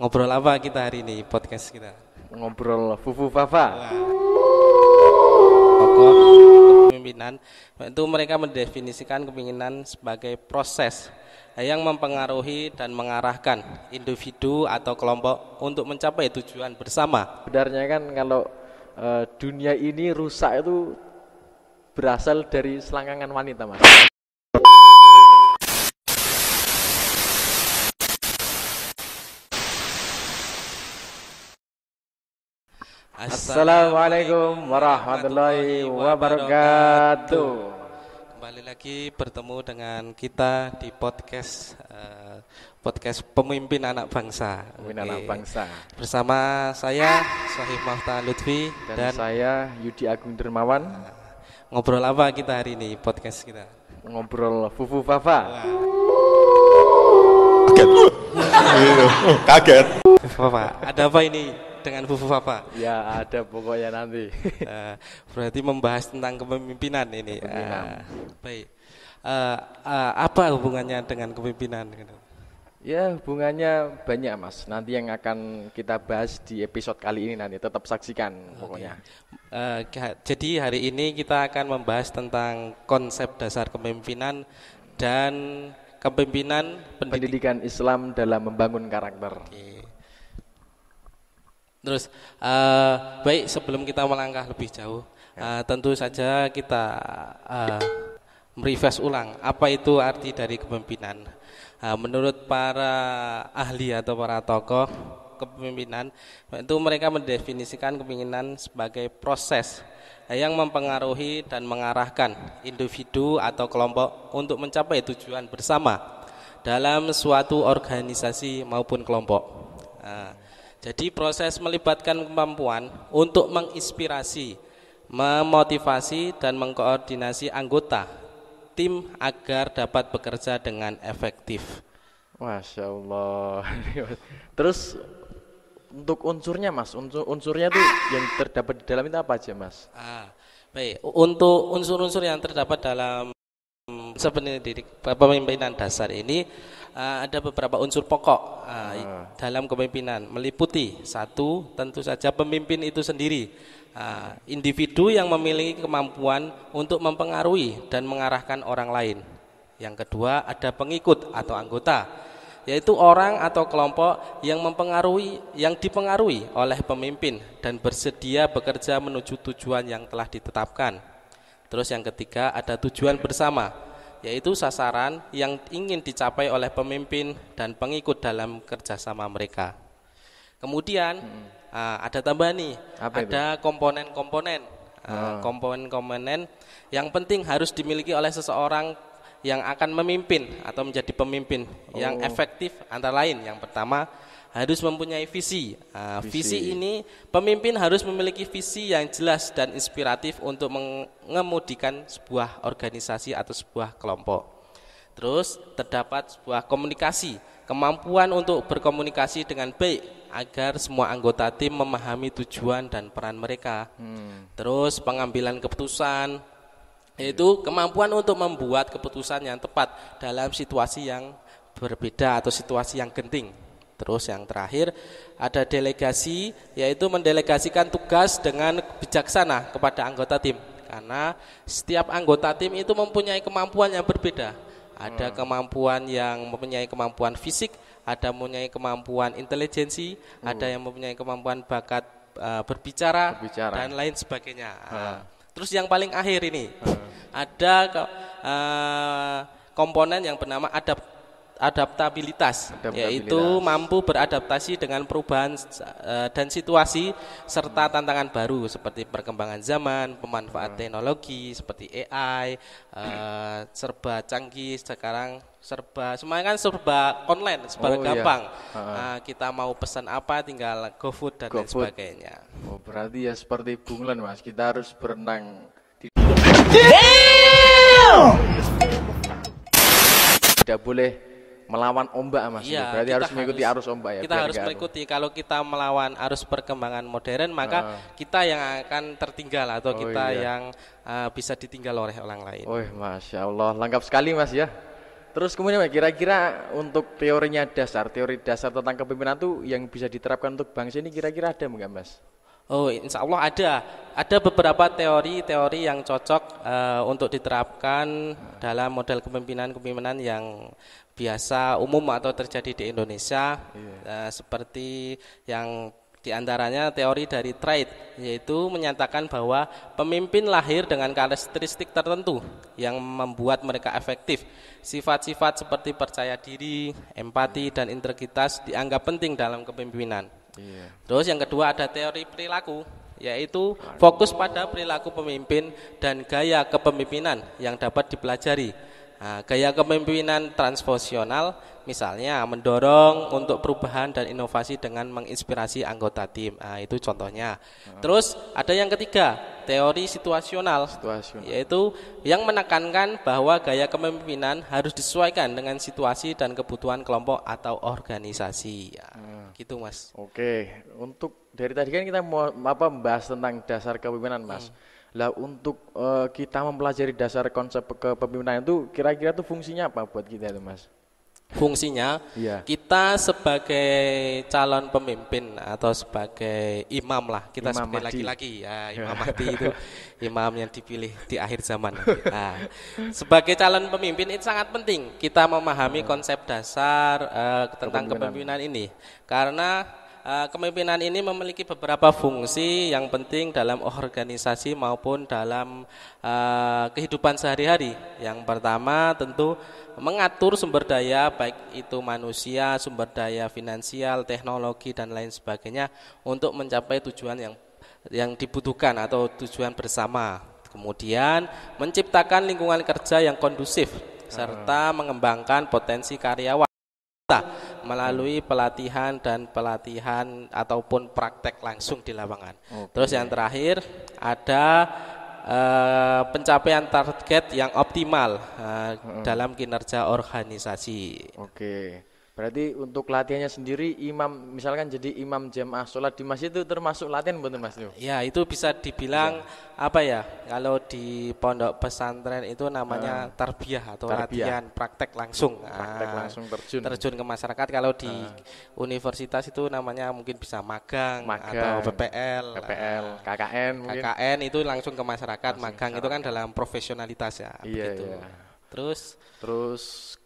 Ngobrol apa kita hari ini podcast kita? Ngobrol Fufu Fafa. Tokoh kepemimpinan itu mereka mendefinisikan kepemimpinan sebagai proses yang mempengaruhi dan mengarahkan individu atau kelompok untuk mencapai tujuan bersama. Sebenarnya kan kalau dunia ini rusak itu berasal dari selangkangan wanita, Mas. Assalamualaikum warahmatullahi wabarakatuh. Kembali lagi bertemu dengan kita di podcast Pemimpin Anak Bangsa. Pemimpin Anak Bangsa. Bersama saya Sohib Mafta Lutfi dan saya Yudi Agung Dermawan. Ngobrol apa kita hari ini podcast kita? Ngobrol Fufu Fafa. Kaget. Fafa, ada apa ini dengan Fufu Fafa? Ya ada pokoknya nanti. Berarti membahas tentang kepemimpinan ini. Baik. Apa hubungannya dengan kepemimpinan? Ya hubungannya banyak, Mas. Nanti yang akan kita bahas di episode kali ini nanti tetap saksikan pokoknya. Jadi hari ini kita akan membahas tentang konsep dasar kepemimpinan dan kepemimpinan pendidikan Islam dalam membangun karakter. Terus baik, sebelum kita melangkah lebih jauh, tentu saja kita merefresh ulang apa itu arti dari kepemimpinan. Menurut para ahli atau para tokoh kepemimpinan itu mereka mendefinisikan kepemimpinan sebagai proses yang mempengaruhi dan mengarahkan individu atau kelompok untuk mencapai tujuan bersama dalam suatu organisasi maupun kelompok. Jadi proses melibatkan kemampuan untuk menginspirasi, memotivasi dan mengkoordinasi anggota tim agar dapat bekerja dengan efektif. Masya Allah. Terus untuk unsurnya, Mas, unsurnya itu yang terdapat di dalam itu apa aja, Mas? Baik, untuk unsur-unsur yang terdapat dalam sebenarnya kepemimpinan dasar ini ada beberapa unsur pokok dalam kepemimpinan, meliputi satu, tentu saja pemimpin itu sendiri, individu yang memiliki kemampuan untuk mempengaruhi dan mengarahkan orang lain. Yang kedua, ada pengikut atau anggota, yaitu orang atau kelompok yang dipengaruhi oleh pemimpin dan bersedia bekerja menuju tujuan yang telah ditetapkan. Terus yang ketiga, ada tujuan bersama, yaitu sasaran yang ingin dicapai oleh pemimpin dan pengikut dalam kerjasama mereka. Kemudian ada tambahan nih, ada komponen-komponen. Komponen-komponen yang penting harus dimiliki oleh seseorang yang akan memimpin atau menjadi pemimpin yang efektif, antara lain yang pertama harus mempunyai visi. Visi ini pemimpin harus memiliki visi yang jelas dan inspiratif untuk mengemudikan sebuah organisasi atau sebuah kelompok. Terus terdapat sebuah komunikasi, kemampuan untuk berkomunikasi dengan baik agar semua anggota tim memahami tujuan dan peran mereka. Terus pengambilan keputusan, yaitu kemampuan untuk membuat keputusan yang tepat dalam situasi yang berbeda atau situasi yang genting. Terus yang terakhir ada delegasi, yaitu mendelegasikan tugas dengan bijaksana kepada anggota tim, karena setiap anggota tim itu mempunyai kemampuan yang berbeda. Ada kemampuan yang mempunyai kemampuan fisik, ada mempunyai kemampuan intelijensi, ada yang mempunyai kemampuan bakat berbicara dan lain sebagainya. Terus yang paling akhir ini ada komponen yang bernama adaptabilitas, yaitu mampu beradaptasi dengan perubahan dan situasi serta tantangan baru seperti perkembangan zaman, pemanfaat teknologi seperti AI, serba canggih sekarang, semuanya kan serba online, serba gampang. Kita mau pesan apa tinggal GoFood dan lain sebagainya. Berarti ya seperti bunglon, Mas, kita harus berenang tidak boleh melawan ombak, Mas. Berarti harus mengikuti arus ombak ya. Kita harus mengikuti. Kalau kita melawan arus perkembangan modern, maka kita yang akan tertinggal atau kita yang bisa ditinggal oleh orang lain. Masya Allah, lengkap sekali, Mas ya. Terus kemudian kira-kira untuk teori dasar tentang kepemimpinan tuh yang bisa diterapkan untuk bangsa ini kira-kira ada enggak Mas? Oh, insya Allah ada. Ada beberapa teori-teori yang cocok untuk diterapkan dalam model kepemimpinan yang biasa umum atau terjadi di Indonesia. Seperti yang diantaranya teori dari Treit, yaitu menyatakan bahwa pemimpin lahir dengan karakteristik tertentu yang membuat mereka efektif. Sifat-sifat seperti percaya diri, empati, dan integritas dianggap penting dalam kepemimpinan. Terus yang kedua ada teori perilaku, yaitu fokus pada perilaku pemimpin dan gaya kepemimpinan yang dapat dipelajari. Gaya kepemimpinan transformasional misalnya mendorong untuk perubahan dan inovasi dengan menginspirasi anggota tim. Itu contohnya. Terus ada yang ketiga, teori situasional. Yaitu yang menekankan bahwa gaya kepemimpinan harus disesuaikan dengan situasi dan kebutuhan kelompok atau organisasi. Gitu Mas. Oke, untuk dari tadi kan kita mau membahas tentang dasar kepemimpinan Mas. Lah untuk kita mempelajari dasar konsep kepemimpinan itu kira-kira tuh fungsinya apa buat kita itu Mas? Fungsinya kita sebagai calon pemimpin atau sebagai imam lah, kita Imam sebagai Mahdi. laki-laki Imam Mahdi itu imam yang dipilih di akhir zaman. Sebagai calon pemimpin itu sangat penting kita memahami konsep dasar tentang kepemimpinan ini, karena kepemimpinan ini memiliki beberapa fungsi yang penting dalam organisasi maupun dalam kehidupan sehari-hari. Yang pertama tentu mengatur sumber daya, baik itu manusia, sumber daya finansial, teknologi, dan lain sebagainya untuk mencapai tujuan yang dibutuhkan atau tujuan bersama. Kemudian menciptakan lingkungan kerja yang kondusif serta mengembangkan potensi karyawan melalui pelatihan ataupun praktek langsung di lapangan. Terus yang terakhir ada pencapaian target yang optimal dalam kinerja organisasi. Berarti untuk latihannya sendiri imam, misalkan jadi imam jamaah sholat di masjid itu termasuk latihan betul Mas? Ya, itu bisa dibilang kalau di pondok pesantren itu namanya tarbiyah atau latihan praktek langsung. Terjun ke masyarakat. Kalau di universitas itu namanya mungkin bisa magang atau PPL, KKN mungkin. KKN itu langsung ke masyarakat. Magang itu kan dalam profesionalitas ya. Begitu. Terus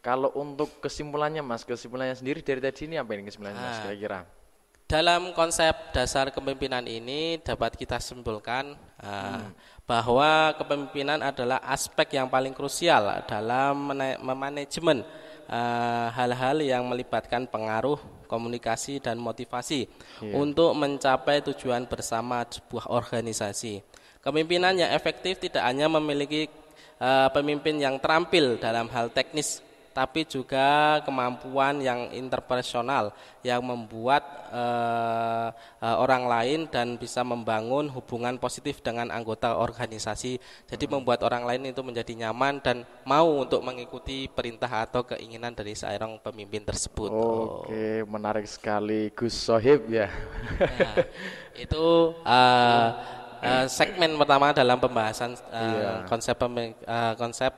kalau untuk kesimpulannya Mas, kesimpulannya sendiri dari tadi ini apa ini kesimpulannya Mas kira-kira? Dalam konsep dasar kepemimpinan ini dapat kita simpulkan bahwa kepemimpinan adalah aspek yang paling krusial dalam memanajemen hal-hal yang melibatkan pengaruh, komunikasi, dan motivasi untuk mencapai tujuan bersama sebuah organisasi. Kepemimpinan yang efektif tidak hanya memiliki pemimpin yang terampil dalam hal teknis, tapi juga kemampuan yang interpersonal yang membuat orang lain dan bisa membangun hubungan positif dengan anggota organisasi. Jadi membuat orang lain itu menjadi nyaman dan mau untuk mengikuti perintah atau keinginan dari seorang pemimpin tersebut. Oke, menarik sekali Gus Sohib ya. Itu segmen pertama dalam pembahasan konsep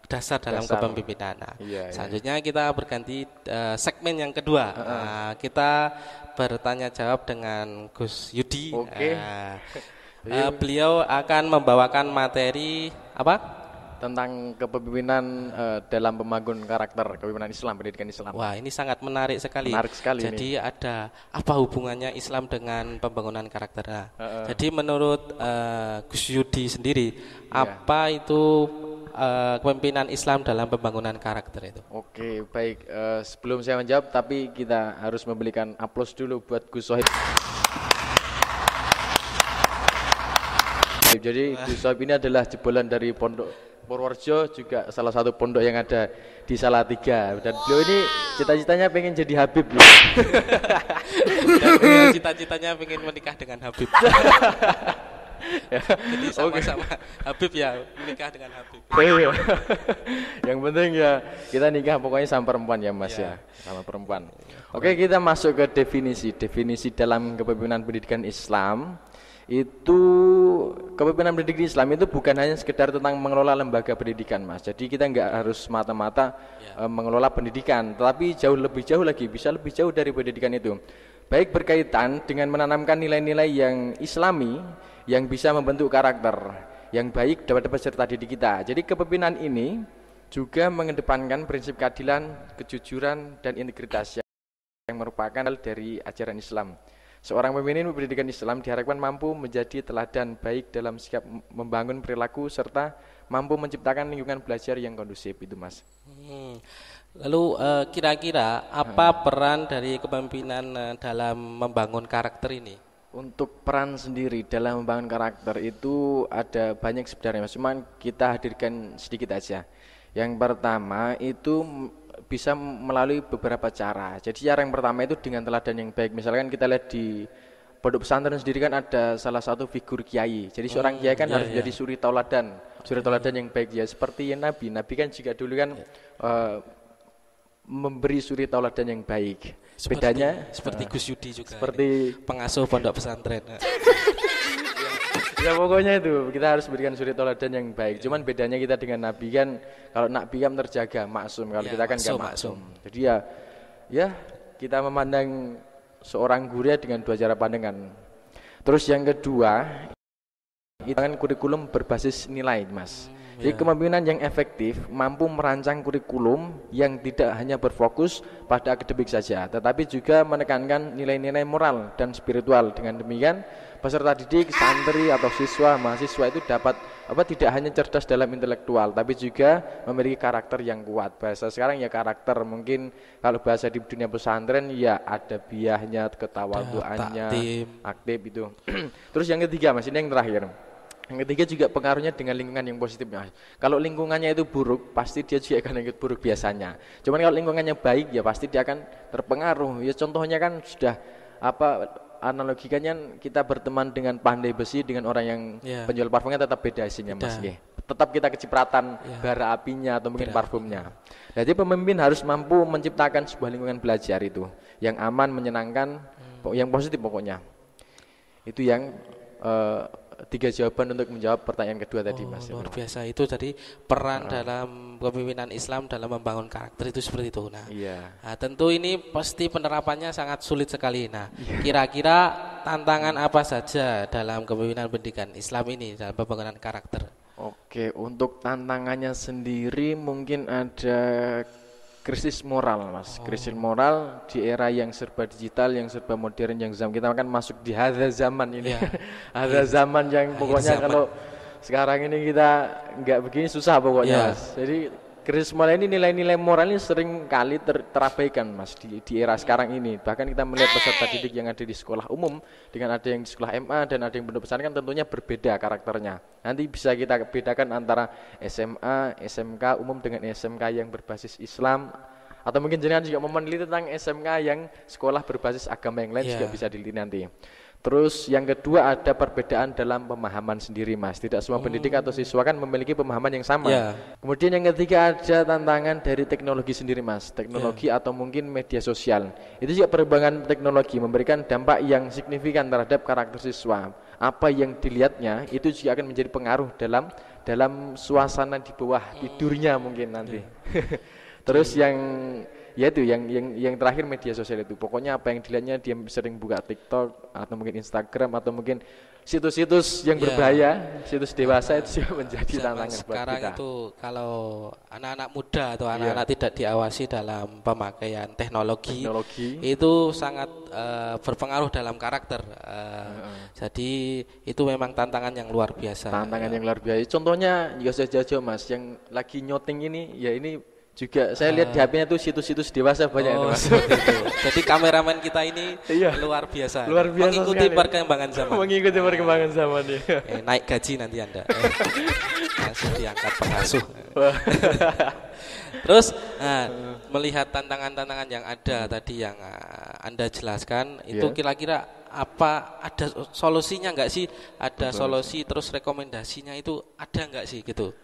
dasar dalam kepemimpinan. Selanjutnya kita berganti segmen yang kedua. Kita bertanya jawab dengan Gus Yudi. Beliau akan membawakan materi apa? Tentang kepemimpinan dalam membangun karakter kepemimpinan Islam, pendidikan Islam. Wah, ini sangat menarik sekali. Jadi ada apa hubungannya Islam dengan pembangunan karakter? Jadi menurut Gus Yudi sendiri, apa itu kepemimpinan Islam dalam pembangunan karakter itu? Oke, baik. Sebelum saya menjawab, tapi kita harus memberikan aplaus dulu buat Gus Sohib. Jadi Gus Sohib ini adalah jebolan dari Pondok Purworejo, juga salah satu pondok yang ada di Salatiga, dan beliau ini cita-citanya pengen jadi Habib ya. Dan beliau cita-citanya pengen menikah dengan Habib. Jadi sama-sama Habib ya, menikah dengan Habib. Yang penting ya kita nikah pokoknya sama perempuan ya Mas ya, sama perempuan. Oke, kita masuk ke definisi dalam kepemimpinan pendidikan Islam. Itu kepemimpinan pendidik Islam itu bukan hanya sekedar tentang mengelola lembaga pendidikan, Mas. Jadi kita nggak harus semata-mata mengelola pendidikan, tetapi lebih jauh lagi, bisa lebih jauh dari pendidikan itu. Baik berkaitan dengan menanamkan nilai-nilai yang Islami yang bisa membentuk karakter yang baik dapat peserta didik kita. Jadi kepemimpinan ini juga mengedepankan prinsip keadilan, kejujuran, dan integritas yang merupakan dari ajaran Islam. Seorang pemimpin pendidikan Islam diharapkan mampu menjadi teladan baik dalam sikap membangun perilaku serta mampu menciptakan lingkungan belajar yang kondusif itu, Mas. Lalu kira-kira apa peran dari kepemimpinan dalam membangun karakter ini? Untuk peran sendiri dalam membangun karakter itu ada banyak sebenarnya, Mas. Cuman kita hadirkan sedikit aja. Yang pertama itu bisa melalui beberapa cara. Jadi cara yang pertama itu dengan teladan yang baik. Misalkan kita lihat di pondok pesantren sendiri kan ada salah satu figur kiai. Jadi seorang kiai kan harus jadi suri tauladan yang baik ya. Seperti Nabi kan juga dulu kan memberi suri tauladan yang baik. Bedanya seperti Gus Yudi juga. Seperti pengasuh pondok pesantren. Ya pokoknya itu kita harus berikan suri tauladan yang baik. Cuman bedanya kita dengan Nabi kan, kalau Nabi kan terjaga maksum, kalau kita kan enggak maksum. Jadi ya kita memandang seorang guru dengan dua cara pandangan. Terus yang kedua, itu kan kurikulum berbasis nilai, Mas. Jadi kepemimpinan yang efektif mampu merancang kurikulum yang tidak hanya berfokus pada akademik saja, tetapi juga menekankan nilai-nilai moral dan spiritual. Dengan demikian, peserta didik, santri atau siswa, mahasiswa itu dapat tidak hanya cerdas dalam intelektual, tapi juga memiliki karakter yang kuat. Bahasa sekarang ya karakter, mungkin kalau bahasa di dunia pesantren ya ada biahnya, ketawaduannya, aktif itu. Terus yang ketiga, Mas, ini yang terakhir. Yang ketiga juga pengaruhnya dengan lingkungan yang positif. Kalau lingkungannya itu buruk, pasti dia juga akan ikut buruk biasanya. Cuman kalau lingkungannya baik, ya pasti dia akan terpengaruh. Ya contohnya kan sudah analogikannya kita berteman dengan pandai besi dengan orang yang penjual parfumnya tetap beda hasilnya, Mas. Tetap kita kecipratan bara apinya atau mungkin parfumnya. Jadi pemimpin harus mampu menciptakan sebuah lingkungan belajar itu yang aman, menyenangkan, yang positif pokoknya. Itu yang 3 jawaban untuk menjawab pertanyaan kedua tadi, Mas. Luar biasa itu tadi peran dalam kepemimpinan Islam dalam membangun karakter itu seperti itu. Nah, tentu ini pasti penerapannya sangat sulit sekali. Nah, kira-kira tantangan apa saja dalam kepemimpinan pendidikan Islam ini dalam pembangunan karakter? Oke, untuk tantangannya sendiri mungkin ada krisis moral, Mas. Krisis moral di era yang serba digital, yang serba modern, yang kita akan masuk di hadza zaman ini. Hadza zaman yang pokoknya kalau sekarang ini kita nggak begini susah pokoknya, Mas. Jadi krisis moral ini, nilai-nilai moral ini sering kali terabaikan, Mas, di era sekarang ini. Bahkan kita melihat peserta didik yang ada di sekolah umum dengan ada yang di sekolah MA dan ada yang pondok pesantren kan tentunya berbeda karakternya. Nanti bisa kita bedakan antara SMA, SMK umum dengan SMK yang berbasis Islam, atau mungkin jenengan juga meneliti tentang SMK yang sekolah berbasis agama yang lain juga bisa diteliti nanti. Terus yang kedua ada perbedaan dalam pemahaman sendiri, Mas. Tidak semua pendidik atau siswa kan memiliki pemahaman yang sama. Kemudian yang ketiga ada tantangan dari teknologi sendiri, Mas. Teknologi atau mungkin media sosial. Itu juga perkembangan teknologi memberikan dampak yang signifikan terhadap karakter siswa. Apa yang dilihatnya itu juga akan menjadi pengaruh dalam suasana di bawah tidurnya mungkin nanti. Terus yang terakhir media sosial itu. Pokoknya apa yang dilihatnya dia sering buka TikTok atau mungkin Instagram atau mungkin situs-situs yang berbahaya, situs dewasa itu juga menjadi tantangan buat kita. Sekarang itu kalau anak-anak muda atau anak-anak tidak diawasi dalam pemakaian teknologi itu sangat berpengaruh dalam karakter. Jadi itu memang tantangan yang luar biasa. Tantangan yang luar biasa. Contohnya juga saja, Mas, yang lagi nyoteng ini, ya ini juga saya lihat di HP-nya tuh situs-situs dewasa banyak, Mas. Jadi kameramen kita ini luar biasa. Mengikuti perkembangan zaman. Mengikuti perkembangan zaman ya. Naik gaji nanti Anda. Langsung diangkat pengasuh. Terus melihat tantangan-tantangan yang ada tadi yang Anda jelaskan, itu kira-kira apa ada solusinya enggak sih? Ada solusi terus rekomendasinya itu ada enggak sih gitu?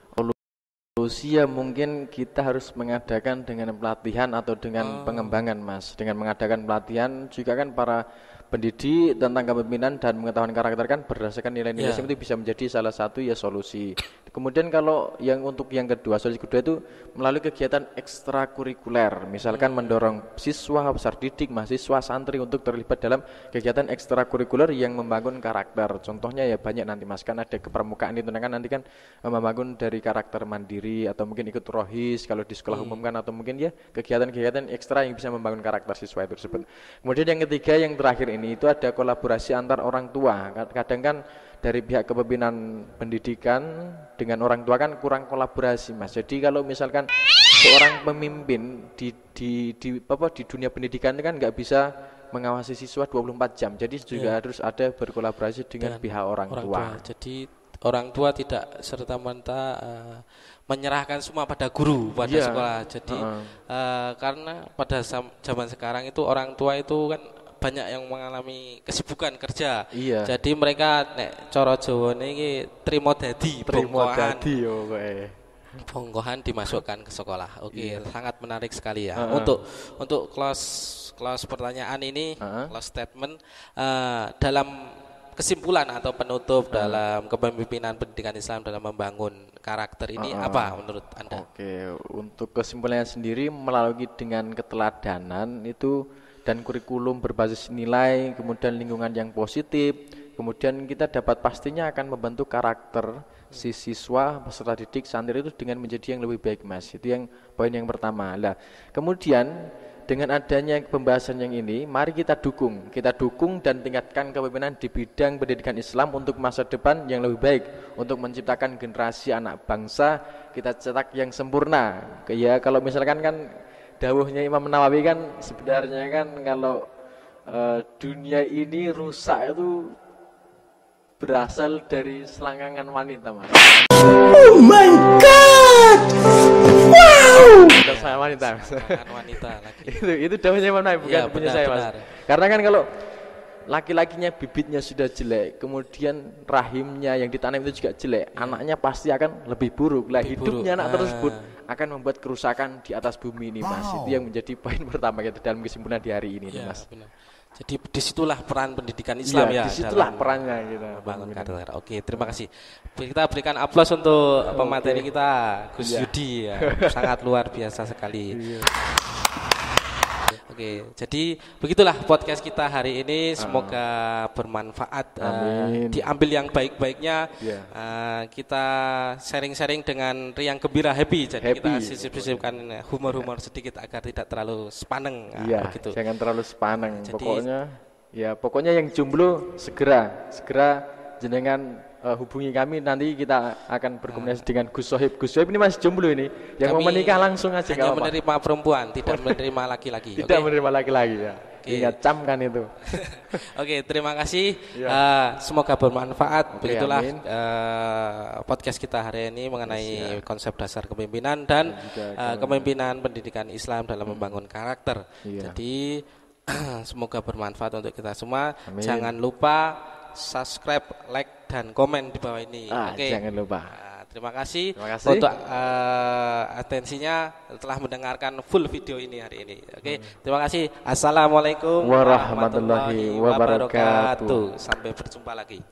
Usia mungkin kita harus mengadakan dengan pelatihan atau dengan pengembangan, Mas. Dengan mengadakan pelatihan juga kan para pendidik tentang kepemimpinan dan pengetahuan karakter kan berdasarkan nilai-nilai itu bisa menjadi salah satu ya solusi. Kemudian kalau yang untuk yang kedua, solusi kedua itu melalui kegiatan ekstrakurikuler, misalkan mendorong siswa, peserta didik, mahasiswa, santri untuk terlibat dalam kegiatan ekstrakurikuler yang membangun karakter. Contohnya ya banyak nanti Mas, kan ada kepermukaan itu kan nanti kan membangun dari karakter mandiri atau mungkin ikut rohis kalau di sekolah umum kan, atau mungkin ya kegiatan-kegiatan ekstra yang bisa membangun karakter siswa itu tersebut. Kemudian yang ketiga yang terakhir ini itu ada kolaborasi antar orang tua. Kadang kan dari pihak kepemimpinan pendidikan dengan orang tua kan kurang kolaborasi Mas. Jadi kalau misalkan seorang pemimpin di dunia pendidikan kan nggak bisa mengawasi siswa 24 jam. Jadi juga harus ada berkolaborasi dengan pihak orang tua. Jadi orang tua tidak serta-merta menyerahkan semua pada guru, pada sekolah. Jadi karena pada zaman sekarang itu orang tua itu kan banyak yang mengalami kesibukan kerja. Jadi mereka nek cara Jawane iki trimo dadi bongkohan dimasukkan ke sekolah. Sangat menarik sekali ya. Untuk close pertanyaan ini, close statement dalam kesimpulan atau penutup dalam kepemimpinan pendidikan Islam dalam membangun karakter ini apa menurut Anda? Untuk kesimpulannya sendiri melalui dengan keteladanan itu dan kurikulum berbasis nilai, kemudian lingkungan yang positif, kemudian kita dapat pastinya akan membentuk karakter si siswa, peserta didik, santri itu dengan menjadi yang lebih baik Mas. Itu yang poin yang pertama. Nah, kemudian dengan adanya pembahasan yang ini, mari kita dukung dan tingkatkan kepemimpinan di bidang pendidikan Islam untuk masa depan yang lebih baik, untuk menciptakan generasi anak bangsa kita cetak yang sempurna. Ya kalau misalkan kan dawuhnya Imam Nawawi kan sebenarnya kan kalau dunia ini rusak itu berasal dari selangkangan wanita Mas. Oh my god. Wow. Selangkangan wanita. Selangkangan wanita lagi. itu dawuhnya Imam Nawawi bukan punya saya Mas. Karena kan kalau laki-lakinya bibitnya sudah jelek, kemudian rahimnya yang ditanam itu juga jelek, anaknya pasti akan lebih buruk. Lah hidupnya anak tersebut akan membuat kerusakan di atas bumi ini Mas. Itu yang menjadi poin pertama kita dalam kesimpulan di hari ini Mas. Benar. Jadi disitulah peran pendidikan Islam disitulah perannya kita bangun karakter. Oke, terima kasih. Kita berikan aplaus untuk pemateri kita Gus Yudi ya. Sangat luar biasa sekali. Oke, jadi begitulah podcast kita hari ini. Semoga bermanfaat, diambil yang baik-baiknya. Kita sharing-sharing dengan riang gembira, happy. Jadi kita sisip-sisipkan humor-humor sedikit agar tidak terlalu sepaneng. Begitu. Jangan terlalu sepaneng. Pokoknya yang jomblo segera jenengan hubungi kami, nanti kita akan berkomunikasi dengan Gus Sohib. Gus Sohib ini masih jomblo ini, yang mau menikah langsung aja. Hanya menerima perempuan, tidak menerima laki-laki. Tidak menerima laki-laki ya. Ingat cam kan itu. Oke, terima kasih. Semoga bermanfaat. Begitulah podcast kita hari ini mengenai konsep dasar kepemimpinan dan kepemimpinan pendidikan Islam dalam membangun karakter. Jadi semoga bermanfaat untuk kita semua. Jangan lupa subscribe, like, dan komen di bawah ini. Jangan lupa. Terima kasih untuk atensinya telah mendengarkan full video ini hari ini. Terima kasih. Assalamualaikum warahmatullahi wabarakatuh. Sampai berjumpa lagi.